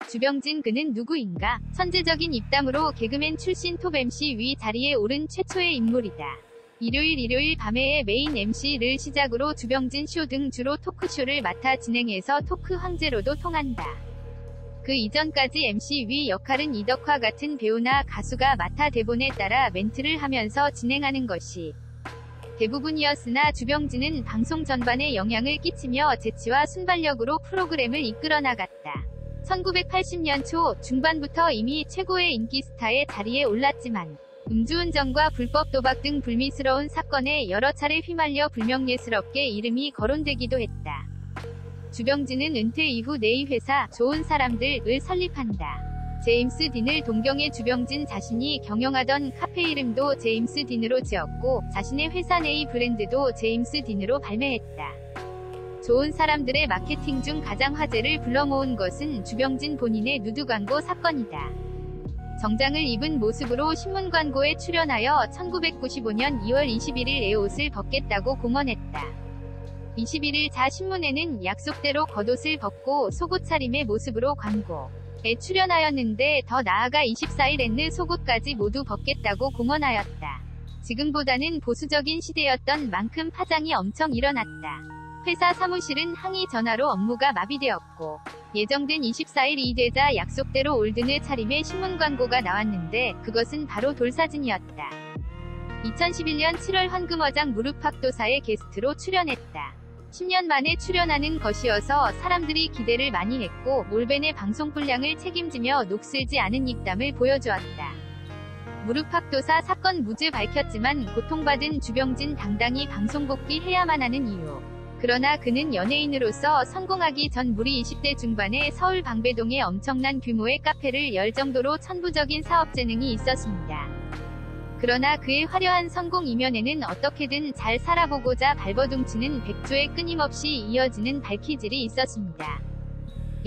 주병진 그는 누구인가? 천재적인 입담으로 개그맨 출신 톱 MC 위 자리에 오른 최초의 인물이다. 일요일 밤에 메인 MC를 시작으로 주병진 쇼 등 주로 토크쇼를 맡아 진행해서 토크 황제로도 통한다. 그 이전까지 MC 위 역할은 이덕화 같은 배우나 가수가 맡아 대본에 따라 멘트를 하면서 진행하는 것이 대부분이었으나 주병진은 방송 전반에 영향을 끼치며 재치와 순발력으로 프로그램을 이끌어 나갔다. 1980년 초 중반부터 이미 최고의 인기 스타의 자리에 올랐지만 음주운전과 불법 도박 등 불미스러운 사건에 여러 차례 휘말려 불명예스럽게 이름이 거론되기도 했다. 주병진은 은퇴 이후 네이 회사 좋은 사람들을 설립한다. 제임스 딘을 동경해 주병진 자신이 경영하던 카페 이름도 제임스 딘으로 지었고 자신의 회사 네이 브랜드도 제임스 딘으로 발매했다. 좋은 사람들의 마케팅 중 가장 화제를 불러모은 것은 주병진 본인의 누드 광고 사건이다. 정장을 입은 모습으로 신문 광고에 출연하여 1995년 2월 21일에 옷을 벗겠다고 공언했다. 21일 자 신문에는 약속대로 겉옷을 벗고 속옷 차림의 모습으로 광고에 출연하였는데 더 나아가 24일에는 속옷까지 모두 벗겠다고 공언하였다. 지금보다는 보수적인 시대였던 만큼 파장이 엄청 일어났다. 회사 사무실은 항의 전화로 업무가 마비되었고 예정된 24일이 되자 약속대로 올드네 차림의 신문 광고가 나왔는데 그것은 바로 돌사진이었다. 2011년 7월 황금어장 무릎팍도사의 게스트로 출연했다. 10년 만에 출연하는 것이어서 사람들이 기대를 많이 했고 몰벤의 방송 분량을 책임지며 녹슬지 않은 입담을 보여주었다. 무릎팍도사 사건 무죄 밝혔지만 고통받은 주병진 당당히 방송 복귀해야만 하는 이유. 그러나 그는 연예인으로서 성공하기 전 무리 20대 중반에 서울 방배동에 엄청난 규모의 카페를 열 정도로 천부적인 사업 재능이 있었습니다. 그러나 그의 화려한 성공 이면에는 어떻게든 잘 살아보고자 발버둥치는 백조에 끊임없이 이어지는 발키질이 있었습니다.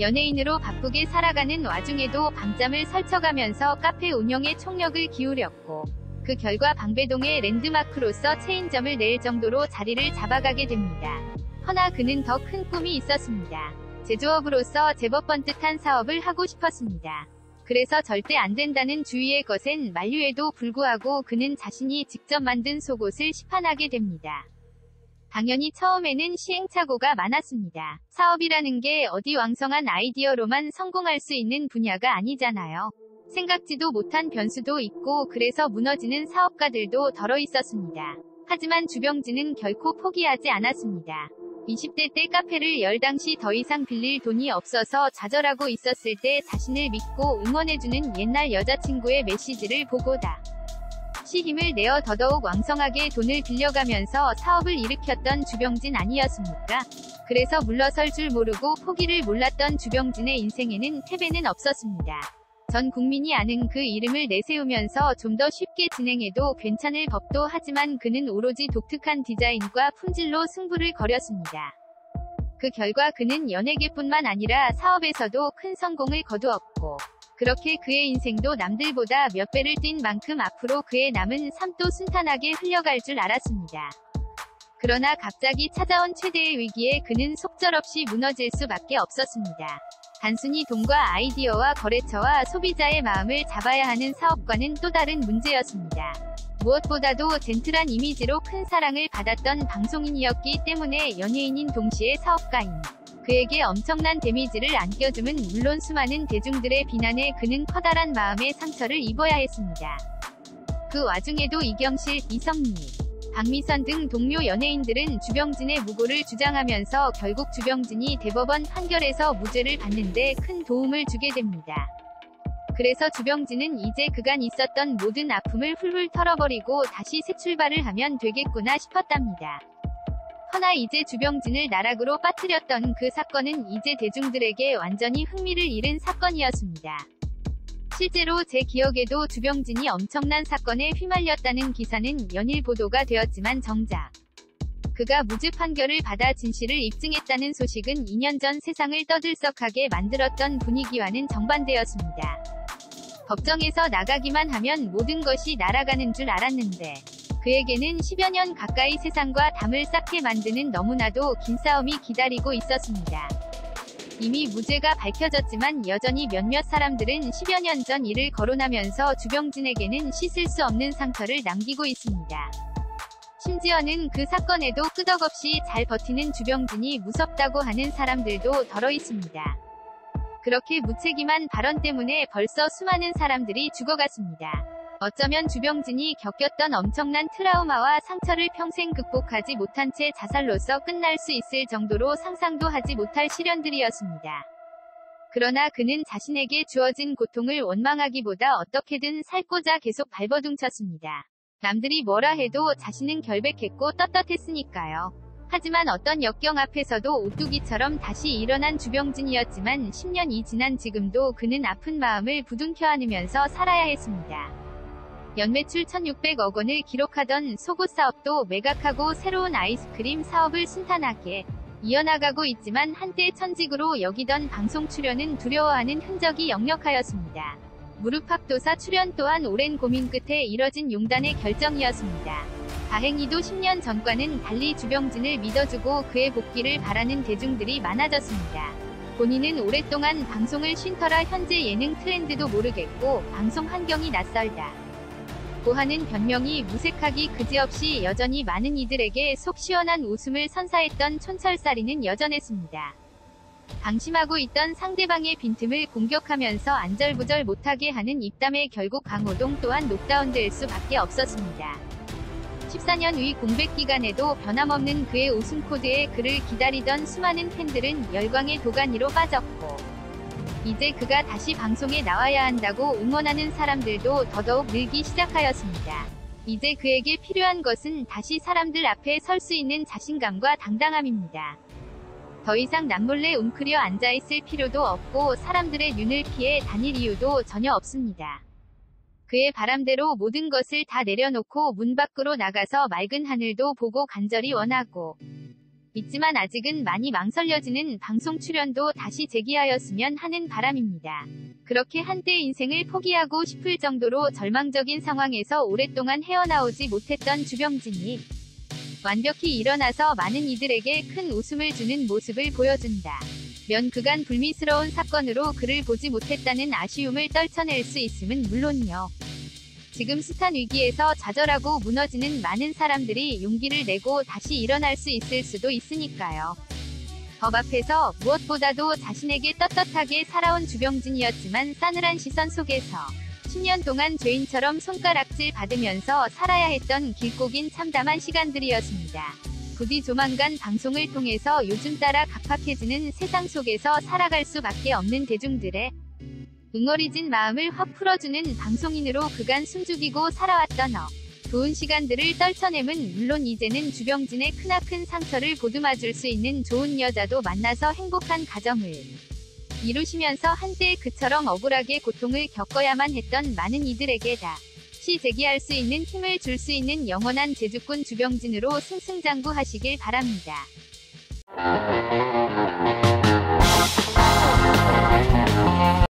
연예인으로 바쁘게 살아가는 와중에도 밤잠을 설쳐가면서 카페 운영에 총력을 기울였고 그 결과 방배동의 랜드마크로서 체인점을 낼 정도로 자리를 잡아가게 됩니다. 허나 그는 더 큰 꿈이 있었습니다. 제조업으로서 제법 번듯한 사업을 하고 싶었습니다. 그래서 절대 안 된다는 주위의 것엔 만류에도 불구하고 그는 자신이 직접 만든 속옷을 시판하게 됩니다. 당연히 처음에는 시행착오가 많았습니다. 사업이라는 게 어디 왕성한 아이디어로만 성공할 수 있는 분야가 아니잖아요. 생각지도 못한 변수도 있고 그래서 무너지는 사업가들도 덜어 있었습니다. 하지만 주병진은 결코 포기하지 않았습니다. 20대 때 카페를 열 당시 더 이상 빌릴 돈이 없어서 좌절하고 있었을 때 자신을 믿고 응원해주는 옛날 여자친구의 메시지를 보고다. 힘을 내어 더더욱 왕성하게 돈을 빌려가면서 사업을 일으켰던 주병진 아니었습니까? 그래서 물러설 줄 모르고 포기를 몰랐던 주병진의 인생에는 패배는 없었습니다. 전 국민이 아는 그 이름을 내세우면서 좀 더 쉽게 진행해도 괜찮을 법도 하지만 그는 오로지 독특한 디자인과 품질로 승부를 거렸습니다. 그 결과 그는 연예계뿐만 아니라 사업에서도 큰 성공을 거두었고 그렇게 그의 인생도 남들보다 몇 배를 뛴 만큼 앞으로 그의 남은 삶도 순탄하게 흘러갈 줄 알았습니다. 그러나 갑자기 찾아온 최대의 위기에 그는 속절없이 무너질 수밖에 없었습니다. 단순히 돈과 아이디어와 거래처와 소비자의 마음을 잡아야 하는 사업과는 또 다른 문제였습니다. 무엇보다도 젠틀한 이미지로 큰 사랑을 받았던 방송인이었기 때문에 연예인인 동시에 사업가인 그에게 엄청난 데미지를 안겨줌은 물론 수많은 대중들의 비난에 그는 커다란 마음의 상처를 입어야 했습니다. 그 와중에도 이경실, 이성미, 박미선 등 동료 연예인들은 주병진의 무고를 주장하면서 결국 주병진이 대법원 판결에서 무죄를 받는데 큰 도움을 주게 됩니다. 그래서 주병진은 이제 그간 있었던 모든 아픔을 훌훌 털어버리고 다시 새 출발을 하면 되겠구나 싶었답니다. 허나 이제 주병진을 나락으로 빠뜨렸던 그 사건은 이제 대중들에게 완전히 흥미를 잃은 사건이었습니다. 실제로 제 기억에도 주병진이 엄청난 사건에 휘말렸다는 기사는 연일 보도가 되었지만 정작 그가 무죄 판결을 받아 진실을 입증했다는 소식은 2년 전 세상을 떠들썩하게 만들었던 분위기와는 정반대였습니다. 법정에서 나가기만 하면 모든 것이 날아가는 줄 알았는데 그에게는 10여 년 가까이 세상과 담을 쌓게 만드는 너무나도 긴 싸움이 기다리고 있었습니다. 이미 무죄가 밝혀졌지만 여전히 몇몇 사람들은 10여 년 전 일을 거론하면서 주병진에게는 씻을 수 없는 상처를 남기고 있습니다. 심지어는 그 사건에도 끄덕없이 잘 버티는 주병진이 무섭다고 하는 사람들도 덜어 있습니다. 그렇게 무책임한 발언 때문에 벌써 수많은 사람들이 죽어갔습니다. 어쩌면 주병진이 겪었던 엄청난 트라우마와 상처를 평생 극복하지 못한 채 자살로서 끝날 수 있을 정도로 상상도 하지 못할 시련들이었습니다. 그러나 그는 자신에게 주어진 고통을 원망하기보다 어떻게든 살고자 계속 발버둥쳤습니다. 남들이 뭐라 해도 자신은 결백했고 떳떳했으니까요. 하지만 어떤 역경 앞에서도 오뚜기처럼 다시 일어난 주병진이었지만 10년이 지난 지금도 그는 아픈 마음을 부둥켜 안으면서 살아야 했습니다. 연매출 1,600억 원을 기록하던 속옷 사업도 매각하고 새로운 아이스크림 사업을 순탄하게 이어나가고 있지만 한때 천직으로 여기던 방송 출연은 두려워하는 흔적이 역력하였습니다. 무릎팍도사 출연 또한 오랜 고민 끝에 이뤄진 용단의 결정이었습니다. 다행히도 10년 전과는 달리 주병진을 믿어주고 그의 복귀를 바라는 대중들이 많아졌습니다. 본인은 오랫동안 방송을 쉰 터라 현재 예능 트렌드도 모르겠고 방송 환경이 낯설다 고하는 변명이 무색하기 그지없이 여전히 많은 이들에게 속 시원한 웃음을 선사했던 촌철살인은 여전했습니다. 방심하고 있던 상대방의 빈틈을 공격하면서 안절부절 못하게 하는 입담에 결국 강호동 또한 녹다운될 수밖에 없었습니다. 14년 의 공백 기간에도 변함없는 그의 웃음 코드에 그를 기다리던 수많은 팬들은 열광의 도가니로 빠졌고 이제 그가 다시 방송에 나와야 한다고 응원하는 사람들도 더더욱 늘기 시작하였습니다. 이제 그에게 필요한 것은 다시 사람들 앞에 설 수 있는 자신감과 당당함입니다. 더 이상 남몰래 웅크려 앉아있을 필요도 없고 사람들의 눈을 피해 다닐 이유도 전혀 없습니다. 그의 바람대로 모든 것을 다 내려놓고 문 밖으로 나가서 맑은 하늘도 보고 간절히 원하고 있지만 아직은 많이 망설여지는 방송 출연도 다시 재기하였으면 하는 바람입니다. 그렇게 한때 인생을 포기하고 싶을 정도로 절망적인 상황에서 오랫동안 헤어나오지 못했던 주병진이 완벽히 일어나서 많은 이들에게 큰 웃음을 주는 모습을 보여준다. 면 그간 불미스러운 사건으로 그를 보지 못했다는 아쉬움을 떨쳐낼 수 있음은 물론이요. 지금 숱한 위기에서 좌절하고 무너지는 많은 사람들이 용기를 내고 다시 일어날 수 있을 수도 있으니까요. 법 앞에서 무엇보다도 자신에게 떳떳하게 살아온 주병진이었지만 싸늘한 시선 속에서 10년 동안 죄인처럼 손가락질 받으면서 살아야 했던 길고 긴 참담한 시간들이었습니다. 부디 조만간 방송을 통해서 요즘 따라 각박해지는 세상 속에서 살아갈 수밖에 없는 대중들의 응어리진 마음을 확 풀어주는 방송인으로 그간 숨죽이고 살아왔던 좋은 시간들을 떨쳐냄은 물론 이제는 주병진의 크나큰 상처를 보듬어줄 수 있는 좋은 여자도 만나서 행복한 가정을 이루시면서 한때 그처럼 억울하게 고통을 겪어야만 했던 많은 이들에게 다시 재기할 수 있는 힘을 줄 수 있는 영원한 제주꾼 주병진으로 승승장구하시길 바랍니다.